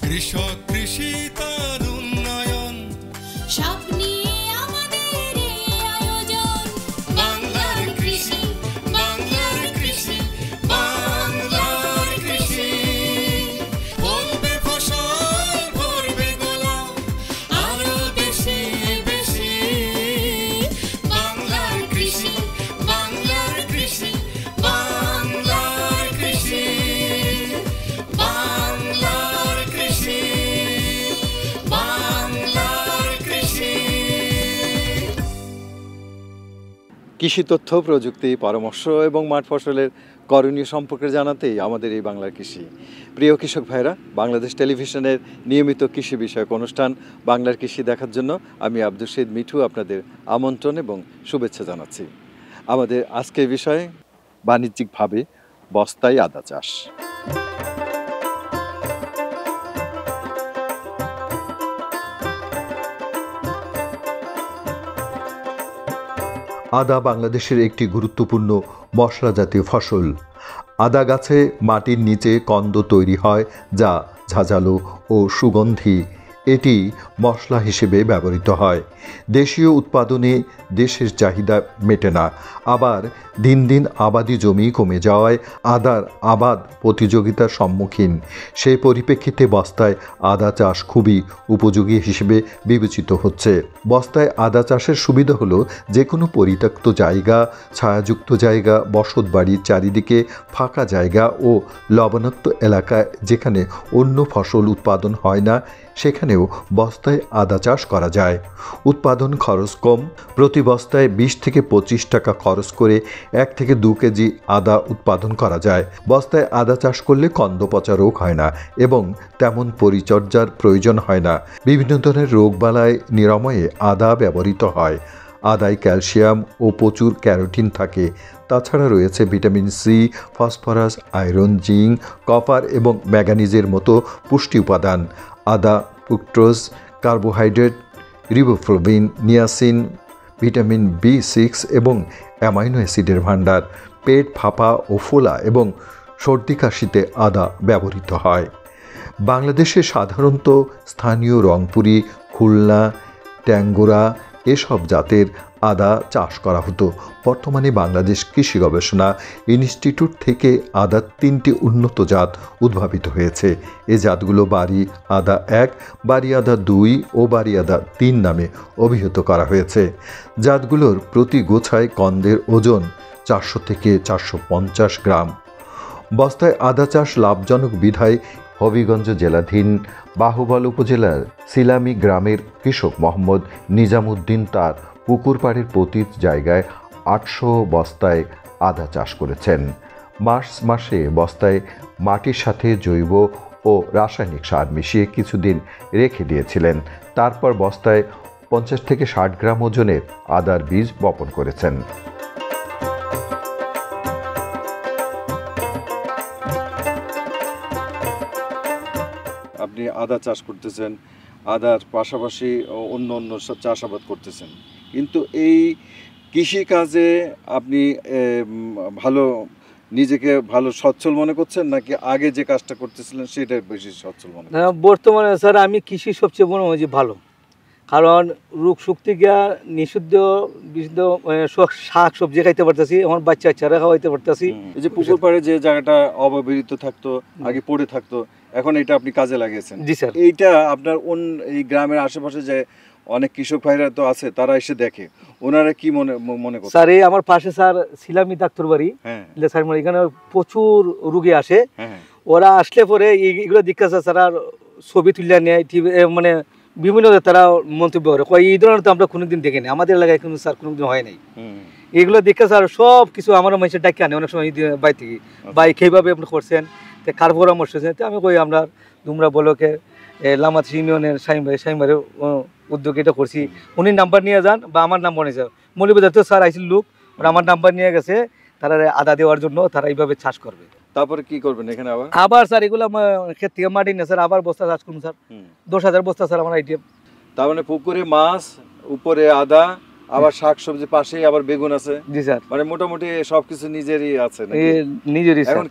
কৃষক কৃষি তার উন্নয়ন সব নিয়ে আমাদের এই আয়োজন। বাংলার কৃষি, বাংলার কৃষি, বাংলার কৃষি। ফলবে ফসল ভরবে গোলা আরো বেশি বেশি। বাংলার কৃষি, বাংলার কৃষি, বাংলার কৃষি, বাংলার কৃষি, বাংলার কৃষি। কৃষি তথ্য, প্রযুক্তি, পরামর্শ এবং মাঠ ফসলের করণীয় সম্পর্কে জানাতেই আমাদের এই বাংলার কৃষি। প্রিয় কৃষক ভাইরা, বাংলাদেশ টেলিভিশনের নিয়মিত কৃষি বিষয়ক অনুষ্ঠান বাংলার কৃষি দেখার জন্য আমি আব্দুল শহীদ মিঠু আপনাদের আমন্ত্রণ এবং শুভেচ্ছা জানাচ্ছি। আমাদের আজকের বিষয় বাণিজ্যিকভাবে বস্তায় আদা চাষ। আদা বাংলাদেশের একটি গুরুত্বপূর্ণ মশলা জাতীয় ফসল। আদা গাছে মাটির নিচে কন্দ তৈরি হয় যা ঝাঁঝালো ও সুগন্ধি। এটি মশলা হিসেবে ব্যবহৃত হয়। দেশীয় উৎপাদনে দেশের চাহিদা মেটে না, আবার দিন দিন আবাদি জমি কমে যাওয়ায় আদার আবাদ প্রতিযোগিতার সম্মুখীন। সেই পরিপ্রেক্ষিতে বস্তায় আদা চাষ খুবই উপযোগী হিসেবে বিবেচিত হচ্ছে। বস্তায় আদা চাষের সুবিধা হলো যে কোনো পরিত্যক্ত জায়গা, ছায়াযুক্ত জায়গা, বসত বাড়ির চারিদিকে ফাঁকা জায়গা ও লবণাক্ত এলাকায় যেখানে অন্য ফসল উৎপাদন হয় না সেখানেও বস্তায় আদা চাষ করা যায়। উৎপাদন খরচ কম। প্রতি বস্তায় 20 থেকে 25 টাকা খরচ করে 1 থেকে 2 কেজি আদা উৎপাদন করা যায়। বস্তায় আদা চাষ করলে কন্দ পচা রোগ হয় না এবং তেমন পরিচর্যার প্রয়োজন হয় না। বিভিন্ন ধরনের রোগবালাই নিরাময়ে আদা ব্যবহৃত হয়। আদায় ক্যালসিয়াম ও প্রচুর ক্যারোটিন থাকে। তাছাড়া রয়েছে vitamin C, phosphorus, iron, zinc, copper এবং ম্যাঙ্গানিজের মতো পুষ্টি উপাদান। আদা fructose, carbohydrate, riboflavin, niacin, vitamin B6 এবং অ্যামাইনো অ্যাসিডের ভাণ্ডার। পেট ফাঁপা ও ফোলা এবং সর্দি কাশিতে আদা ব্যবহৃত হয়। বাংলাদেশে সাধারণত স্থানীয় রংপুরি, খুলনা, ট্যাঙ্গুরা এসব জাতের আদা চাষ করা হতো। বর্তমানে বাংলাদেশ কৃষি গবেষণা ইনস্টিটিউট থেকে আদার 3টি উন্নত জাত উদ্ভাবিত হয়েছে। এ জাতগুলো বাড়ি আদা 1, বাড়ি আদা 2 ও বাড়ি আদা 3 নামে অভিহিত করা হয়েছে। জাতগুলোর প্রতি গোছায় কন্দের ওজন 400 থেকে 450 গ্রাম। বস্তায় আদা চাষ লাভজনক বিধায় হবিগঞ্জ জেলাধীন বাহুবল উপজেলার সিলামি গ্রামের কৃষক মোহাম্মদ নিজামুদ্দিন তার পুকুর পাড়ের প্রতি জায়গায় 800 বস্তায় আদা চাষ করেছেন। মার্চ মাসে বস্তায় মাটির সাথে জৈব ও রাসায়নিক সার মিশিয়ে কিছুদিন রেখে দিয়েছিলেন। তারপর বস্তায় 50 থেকে 60 গ্রাম ওজনের আদার বীজ বপন করেছেন। আপনি আদা চাষ করতেছেন, আদার পাশাপাশি অন্য অন্য সব চাষাবাদ করতেছেন, কিন্তু এই কৃষিকাজে আপনি ভালো নিজেকে ভালো সচ্ছল মনে করছেন নাকি আগে যে কাজটা করতেছিলেন সেটা বেশি সচ্ছল মনে করছেন? বর্তমানে স্যার আমি কৃষি সবচেয়ে মনে হয় যে ভালো, কারণ রোগ শক্তি গিয়া নিষিদ্ধ বিশুদ্ধ শাক সবজি খাইতে পারতেছি, আমার বাচ্চারা খাওয়াইতে পারতেছি। এই যে পুকুর পাড়ে যে জায়গাটা অব্যবহৃত থাকতো, আগে পড়ে থাকতো, এখন এটা আপনি কাজে লাগিয়েছেন। জি স্যার। এইটা আপনার এই গ্রামের আশেপাশে যে অনেক কৃষক ভাইরা তো আছে, তারা এসে দেখে, ওনারা কি মনে করে? স্যার এই আমার পাশে স্যার সিলামি ডাক্তার বাড়ি, স্যার এখানে প্রচুর রুগী আসে। ওরা আসলে পরে এগুলো জিজ্ঞাসা স্যার আর ছবি তুলে নেয়, মানে বিভিন্ন তারা মন্তব্য করে, এই ধরনের তো আমরা কোনোদিন দেখিনি, আমাদের এলাকায় কোনো স্যার কোনোদিন হয় নাই। এগুলো দেখে স্যার সব কিছু আমার মানুষের ডাকে আনে অনেক সময় বাই থেকে, বাই সেইভাবে আপনি করছেন, কার পরামর্শ আমি কই আমরা তোমরা বলোকে লামাত ইউনিয়নের সাইমবারের উদ্যোগে এটা করছি, উনি নাম্বার নিয়ে যান বা আমার নাম্বার নিয়ে যান, মৌলভীবাজার তো স্যার আইসিল লোক, ওরা আমার নাম্বার নিয়ে গেছে, তারা আদা দেওয়ার জন্য তারা এইভাবে চাষ করবে। তারপরে কি করবেন এখানে? আবার স্যার এগুলো ক্ষেত থেকে মাটি না স্যার আবার বস্তা চাষ করুন স্যার, 10,000 বস্তা স্যার আমার আইডিয়া। তার মানে পুকুরে মাছ, উপরে আদা, আবার শাকসবজি পাশেই আবার বেগুন আছে। জি স্যার, মানে মোটামুটি সবকিছু নিজেরই আছে নাকি? নিজেরই স্যার। এখন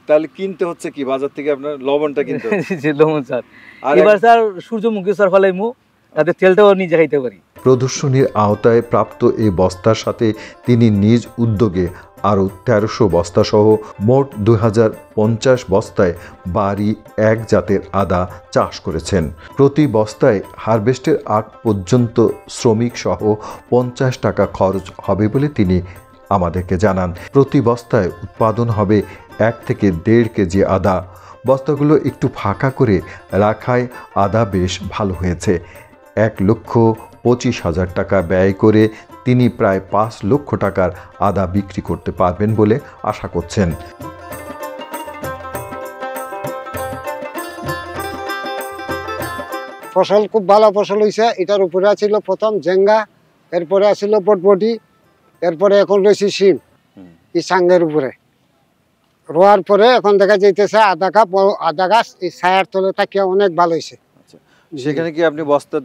তাহলে কিনতে হচ্ছে কি বাজার থেকে? আপনার লবণটা কিনতে হচ্ছে। জি লবণ স্যার। আর এবার স্যার সূর্যমুখী স্যার ফলাইমু, তাতে তেলটাও নিজে খাইতে পারি। প্রদর্শনীর আওতায় প্রাপ্ত এই বস্তার সাথে তিনি নিজ উদ্যোগে আরও ১৩০০ বস্তাসহ মোট ২০৫০ বস্তায় বাড়ি এক জাতের আদা চাষ করেছেন। প্রতি বস্তায় হারভেস্টের আগ পর্যন্ত শ্রমিক সহ ৫০ টাকা খরচ হবে বলে তিনি আমাদেরকে জানান। প্রতি বস্তায় উৎপাদন হবে ১ থেকে ১.৫ কেজি আদা। বস্তাগুলো একটু ফাঁকা করে রাখায় আদা বেশ ভালো হয়েছে। ১,২৫,০০০ টাকা ব্যয় করে তিনি প্রায় ৫ লক্ষ টাকার আদা বিক্রি করতে পারবেন বলে আশা করছেন। ফসল খুব ভালো ফসল হয়েছে। এটার উপরে আছিল প্রথম জেঙ্গা, এরপরে আছিল বটবটি, এরপরে এখন রয়েছে শিম এই সাঙ্গের উপরে। রোয়ার পরে এখন দেখা যাইতেছে আদা গাছ এই ছায়ার তলে থাকিয়া অনেক ভালো হয়েছে। সেখানে কি আপনি বস্তা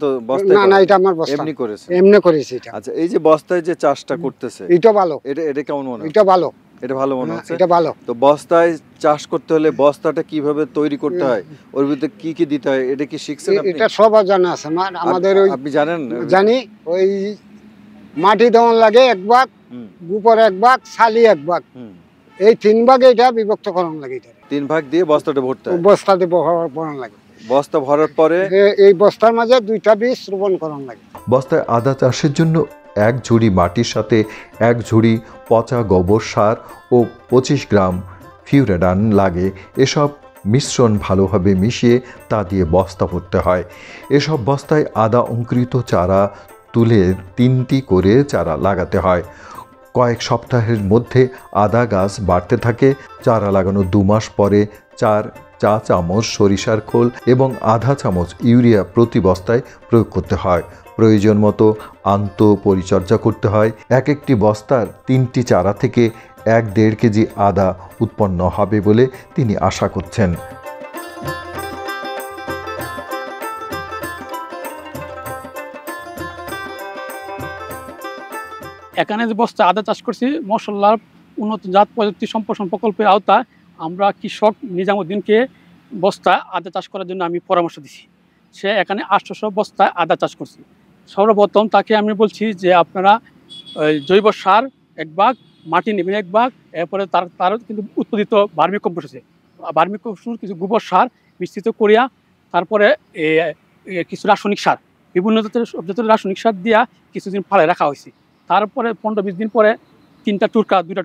না না, এটা আমার বস্তা, এমনি করেছেন? এমনি করেছি এটা। আচ্ছা, এই যে বস্তায় যে চাষটা করতেছে এটা ভালো, এটা কেমন মনে হচ্ছে? এটা ভালো, এটা ভালো মনে হচ্ছে। এটা ভালো। তো বস্তায় চাষ করতে হলে বস্তাটা কিভাবে তৈরি করতে হয়, ওর ভিতরে কি কি দিতে হয়, এটা কি শিখছেন আপনি? এটা সব জানা আছে আমাদের। ওই আপনি জানেন? জানি। ওই মাটি দেওয়ান লাগে 1 ভাগ, গোবর 1 ভাগ, ছালি 1 ভাগ, এই 3 ভাগে এটা বিভক্ত করান লাগে। এটা 3 ভাগ দিয়ে বস্তাটা ভরতে হয়। বস্তাতে ভরান লাগে। বস্তা ভরার পরে এই বস্তার মাঝে 2টা বীজ রোপণ করান লাগে। বস্তায় আদা চাষের জন্য 1 ঝুড়ি মাটির সাথে 1 ঝুড়ি পচা গোবর সার ও 25 গ্রাম ফিউরেডান লাগে। এসব মিশ্রণ ভালোভাবে মিশিয়ে তা দিয়ে বস্তা ভরতে হয়। এসব বস্তায় আদা অঙ্কুরিত চারা তুলে 3টি করে চারা লাগাতে হয়। কয়েক সপ্তাহের মধ্যে আদা গাছ বাড়তে থাকে। চারা লাগানো 2 মাস পরে 4 চা চামচ সরিষার খোল এবং আধা চামচ ইউরিয়া প্রতি বস্তায় প্রয়োগ করতে হয়। প্রয়োজন মতো পরিচর্যা করতে হয়। একটি বস্তার 3টি চারা থেকে 1-1.5 কেজি আদা উৎপন্ন হবে বলে তিনি আশা করছেন। এখানে যে বস্তা আদা চাষ করছি মশলার উন্নত জাত প্রযুক্তি সম্প্রসারণ প্রকল্পের আওতায় আমরা কৃষক নিজামুদ্দিনকে বস্তা আদা চাষ করার জন্য আমি পরামর্শ দিছি। সে এখানে 800 বস্তায় আদা চাষ করছে। সর্বপ্রথম তাকে আমি বলছি যে আপনারা জৈব সার 1 ভাগ, মাটি নেবেন 1 ভাগ, এরপরে তার কিন্তু উৎপাদিত ভার্মি কম্পোস্ট আছে, ভার্মি কম্পোস্ট কিছু গোবর সার মিশ্রিত করিয়া তারপরে কিছু রাসায়নিক সার, বিভিন্ন জাতের রাসায়নিক সার দিয়া কিছুদিন ফালে রাখা হয়েছে। তারপরে 15-20 দিন পরে 2টা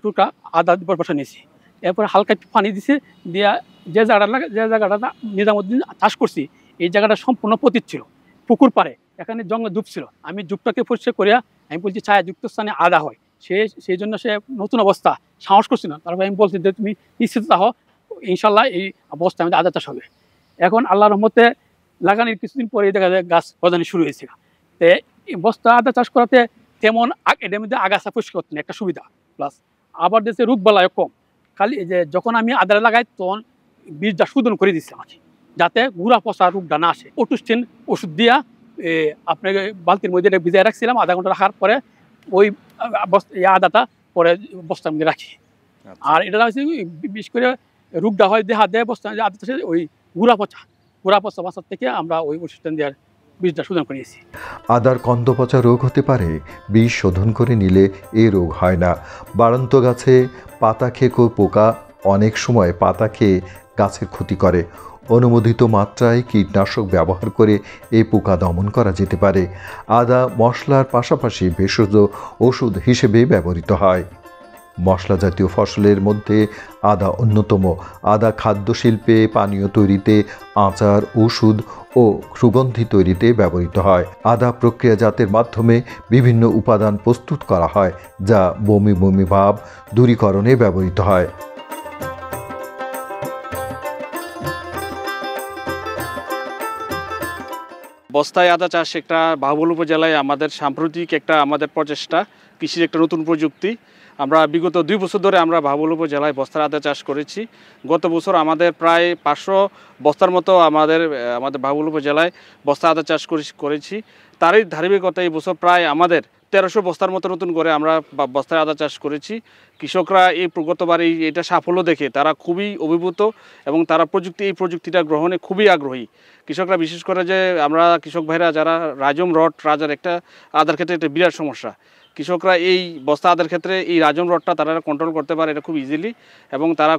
টুকরা আদা বসা নিয়েছি। এরপরে হালকা একটু পানি দিছে, দিয়া যে জায়গাটা নিজামুদ্দিন চাষ করছি এই জায়গাটা সম্পূর্ণ পতিত ছিল, পুকুর পাড়ে। এখানে জঙ্গল ডুব ছিল। আমি ডুবটাকে পরিষ্কার করিয়া আমি বলছি ছায়াযুক্ত স্থানে আদা হয়, সেই জন্য সে নতুন অবস্থা সাহস করছিল না। তারপরে আমি বলছি যে তুমি নিশ্চিত থাকো, ইনশাল্লাহ এই অবস্থায় আমাদের আদা চাষ হবে। এখন আল্লাহর রহমতে লাগানোর কিছুদিন পরে দেখা যায় গাছ গজানি শুরু হয়েছে। তো বস্তা আদা চাষ করাতে তেমন এটার মধ্যে আগাছা পরিষ্কার করতে না, একটা সুবিধা। প্লাস আবার দেশে রোগ বালায় কম। খালি যে যখন আমি আদা লাগাই তখন বীজটা শোধন করে দিচ্ছে আমাকে, যাতে গুড়া পচা রোগটা না আসে। অটুস্টিন ওষুধ দিয়া আপনাকে বালতির মধ্যে ভিজাই রাখছিলাম। আধা ঘন্টা রাখার পরে ওই আদাটা পরে বস্তার মধ্যে রাখি। আর এটা হচ্ছে বিশেষ করে রোগটা হয় দেহা দেয় বস্তা আদা চাষে ওই গুড়া পচা বাঁচার থেকে আমরা ওই ওষুধটা দেওয়ার বীজটা শোধন করিয়েছি। আদার কন্দ পচা রোগ হতে পারে, বীজ শোধন করে নিলে এ রোগ হয় না। বাড়ন্ত গাছে পাতা খেকো পোকা অনেক সময় পাতা খেয়ে গাছের ক্ষতি করে। অনুমোদিত মাত্রায় কীটনাশক ব্যবহার করে এই পোকা দমন করা যেতে পারে। আদা মশলার পাশাপাশি ভেষজ ওষুধ হিসেবে ব্যবহৃত হয়। মশলা জাতীয় ফসলের মধ্যে আদা অন্যতম। আদা খাদ্য শিল্পে, পানীয় তৈরিতে, আচার, ওষুধ ও সুগন্ধি তৈরিতে ব্যবহৃত হয়। আদা প্রক্রিয়াজাতের মাধ্যমে বিভিন্ন উপাদান প্রস্তুত করা হয়, যা বমি ভাব দূরীকরণে ব্যবহৃত হয়। বস্তায় আদা চাষ একটা বাহুবল উপজেলায় আমাদের সাম্প্রতিক আমাদের প্রচেষ্টা, কৃষির একটা নতুন প্রযুক্তি। আমরা বিগত 2 বছর ধরে আমরা বাহুবল উপজেলায় বস্তার আদা চাষ করেছি। গত বছর আমাদের প্রায় 500 বস্তার মতো আমাদের বাহুবল উপজেলায় বস্তা আদা চাষ করেছি। তারই ধারাবাহিকতা এই বছর প্রায় আমাদের 1300 বস্তার মতো নতুন করে আমরা বস্তায় আদা চাষ করেছি। কৃষকরা এই গতবার এটা সাফল্য দেখে তারা খুবই অভিভূত এবং তারা এই প্রযুক্তিটা গ্রহণে খুবই আগ্রহী। কৃষকরা বিশেষ করে যে আমরা কৃষক ভাইরা যারা রাজম রড রাজার একটা আদার ক্ষেত্রে একটা বিরাট সমস্যা, কৃষকরা এই বস্তা আদার ক্ষেত্রে এই রাজম রডটা তারা কন্ট্রোল করতে পারে এটা খুব ইজিলি, এবং তারা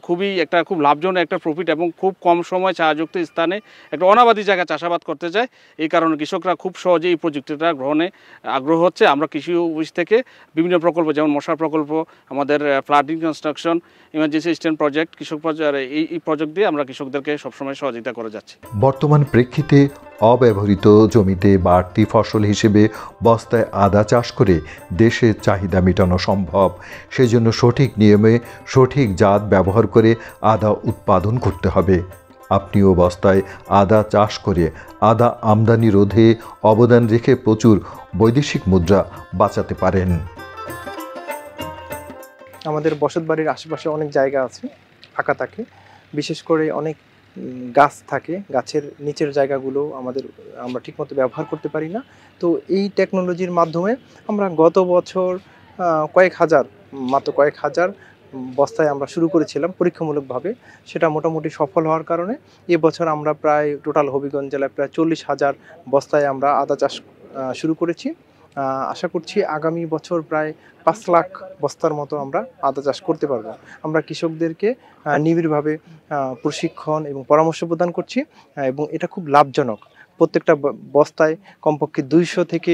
খুব লাভজনক একটা প্রফিট এবং খুব কম সময় ছায়াযুক্ত স্থানে একটা অনাবাদী জায়গায় চাষাবাদ করতে চায়। এই কারণে কৃষকরা খুব সহজে এই প্রযুক্তিটা গ্রহণে আগ্রহ হচ্ছে। আমরা কৃষি অফিস থেকে বিভিন্ন প্রকল্প যেমন মশার প্রকল্প, আমাদের flooding construction, emergency stand project, কৃষক এই প্রজেক্ট দিয়ে আমরা কৃষকদেরকে সবসময় সহযোগিতা করে যাচ্ছি। বর্তমান প্রেক্ষিতে অব্যবহৃত জমিতে বাড়তি ফসল হিসেবে বস্তায় আদা চাষ করে দেশের চাহিদা মেটানো সম্ভব। সেজন্য সঠিক নিয়মে সঠিক জাত ব্যবহার করে আদা উৎপাদন করতে হবে। আপনিও বস্তায় আদা চাষ করে আদা আমদানি রোধে অবদান রেখে প্রচুর বৈদেশিক মুদ্রা বাঁচাতে পারেন। আমাদের বসতবাড়ির আশেপাশে অনেক জায়গা আছে ফাঁকা থাকে, বিশেষ করে অনেক গাছ থাকে, গাছের নিচের জায়গাগুলো আমরা ঠিকমতো ব্যবহার করতে পারি না। তো এই টেকনোলজির মাধ্যমে আমরা গত বছর মাত্র কয়েক হাজার বস্তায় আমরা শুরু করেছিলাম পরীক্ষামূলকভাবে। সেটা মোটামুটি সফল হওয়ার কারণে এবছর আমরা প্রায় টোটাল হবিগঞ্জ জেলায় প্রায় 40,000 বস্তায় আমরা আদা চাষ শুরু করেছি। আশা করছি আগামী বছর প্রায় 5 লাখ বস্তার মতো আমরা আদা চাষ করতে পারবো। আমরা কৃষকদেরকে নিবিড়ভাবে প্রশিক্ষণ এবং পরামর্শ প্রদান করছি এবং এটা খুব লাভজনক। প্রত্যেকটা বস্তায় কমপক্ষে 200 থেকে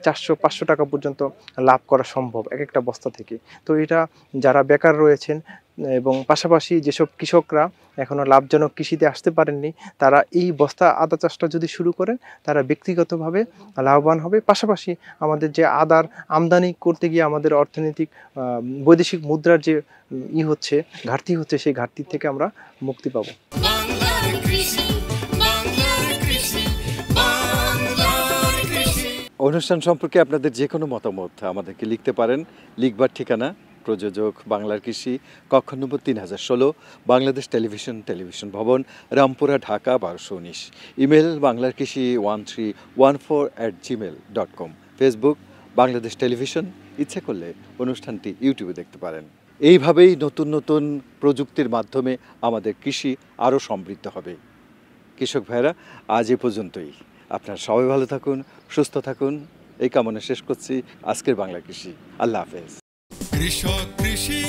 400-500 টাকা পর্যন্ত লাভ করা সম্ভব এক একটা বস্তা থেকে। তো এটা যারা বেকার রয়েছেন এবং পাশাপাশি যেসব কৃষকরা এখনও লাভজনক কৃষিতে আসতে পারেননি, তারা এই বস্তা আদা চাষটা যদি শুরু করেন তারা ব্যক্তিগতভাবে লাভবান হবে। পাশাপাশি আমাদের যে আদার আমদানি করতে গিয়ে আমাদের অর্থনৈতিক বৈদেশিক মুদ্রার যে ঘাটতি হচ্ছে, সেই ঘাটতি থেকে আমরা মুক্তি পাবো। অনুষ্ঠান সম্পর্কে আপনাদের যে কোনো মতামত আমাদেরকে লিখতে পারেন। লিখবার ঠিকানা প্রযোজক বাংলার কৃষি, কক্ষ নম্বর 3016, বাংলাদেশ টেলিভিশন ভবন, রামপুরা, ঢাকা 1219। ইমেল বাংলার কৃষি 1314@gmail.com। Facebook Bangladesh television. ইচ্ছে করলে অনুষ্ঠানটি ইউটিউবে দেখতে পারেন। এইভাবেই নতুন নতুন প্রযুক্তির মাধ্যমে আমাদের কৃষি আরও সমৃদ্ধ হবে। কৃষক ভাইরা, আজ এ পর্যন্তই। আপনারা সবাই ভালো থাকুন, সুস্থ থাকুন, এই কামনা শেষ করছি আজকের বাংলা কৃষি। আল্লাহ হাফেজ। কৃষক কৃষি